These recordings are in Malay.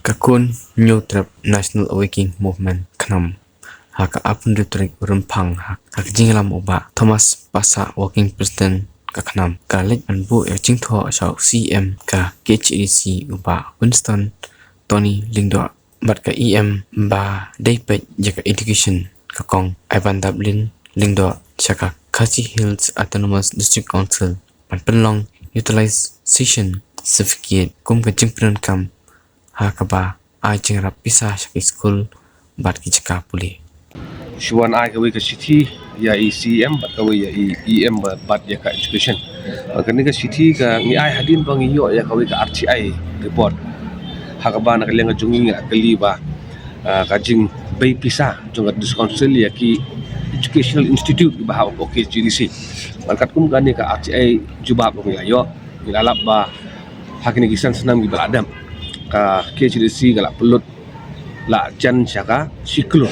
Kakun New Trap National Awakening Movement Knam haka apun riturik rumpang hak jinglam oba Thomas Pasa Working President kaknam kalik anbu jingtho asau CM ka KHDC uba Winston Tony Lingdo bat ka EM ba Daipet jaka education kakong Ivan Dublin Lingdo chaka Kachi Hills Autonomous District Council panpenlong utilization certificate kum ka jingpren kam hakaba ajeng rapisa shaki school bat ki chaka puli Shuan ai kawi ka city ya ECM bat kawi ya EM bat ya ka education kan ka city ka ngi ai hadin bang yo ya kawi ka RTI report hakaba na kalenga jungi nga kali ba ka jing bay pisa jong dis council ya ki educational institute ba ha okay GDC markat kum kan ka RTI jubab bang yo ilalap ba hakini kisan senam gi baladam ka KHDC galak pelut la jan syaka siklo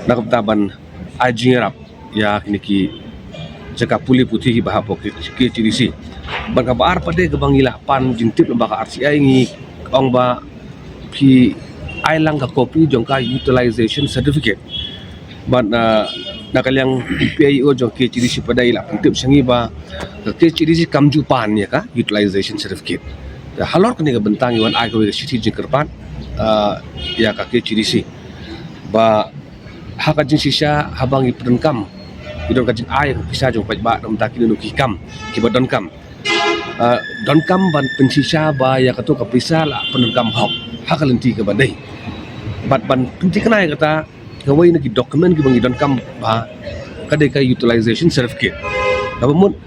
nakaptaban ajingerap ya kini ki jaka puli putih baha poket KHDC ban kabar pada gebangila pan jintip lembaga RCI ngi ong ba pi ailang ka kopi jongka utilization certificate ban nakaliang PIO jong KHDC pada ila pentip sangi ba KHDC kamjupan ya ka utilization certificate halor kini ka bentang iwan ai ka city jingkerpan ya ka KHDC ba haka jing sisa habangi pedenkam idon kajing ai bisa jong paj ba dom takin nu kikam kiba donkam donkam ban pensisa ba ya kato kapisa la pedenkam hok haka lenti ke badai bat ban penti kenai kata gawai nagi dokumen ki bangi donkam ba kadai ka utilization certificate namun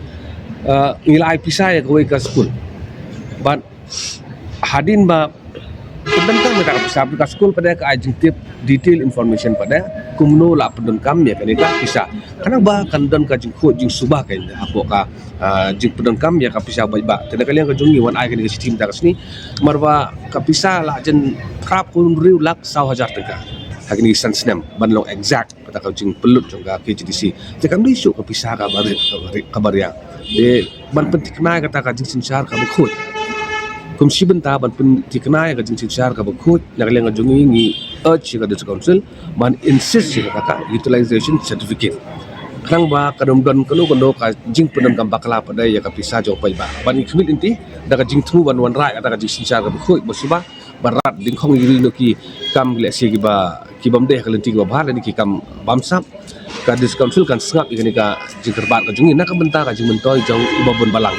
ngila ai pisa ya gawai ka school ban hadin ba pedenkam mereka bisa aplikasi school pada ke ajing tip detail information pada kumno la pedenkam ya kan bisa karena bahkan dan ka jing ko jing subah kan apo ka jing pedenkam ya ka bisa ba tidak kalian ka jungi wan ai kan ke sistem ta kasni marwa ka bisa la jen krap kun riu lak 1,000 tengka hakini san snem ban long exact kata ka jing pelut jong ka KHDC tekam di su ka bisa ka kabar ya de ban penting kena kata ka jing sinsar ka bukhut kum sibenta ban penting kena ka jing sinsar ka bukhut na kalian ka jungi ngi urge ka district council ban insist ka utilization certificate krang ba kadom don kono ka jing pendam kam bakla pada ya ka pisa jong pai ba ban khmil inti da ka jing thu ban wan rai ka jing sinsar ka bukhut basuba barat ding khong yiri no ki kam le si ki bam de ka lenti ba bhar ni ki kam bamsap ka district council kan sngap ikani ka jing kerbat ka jungi na ka benta ka jing mentoi jong ibabun balang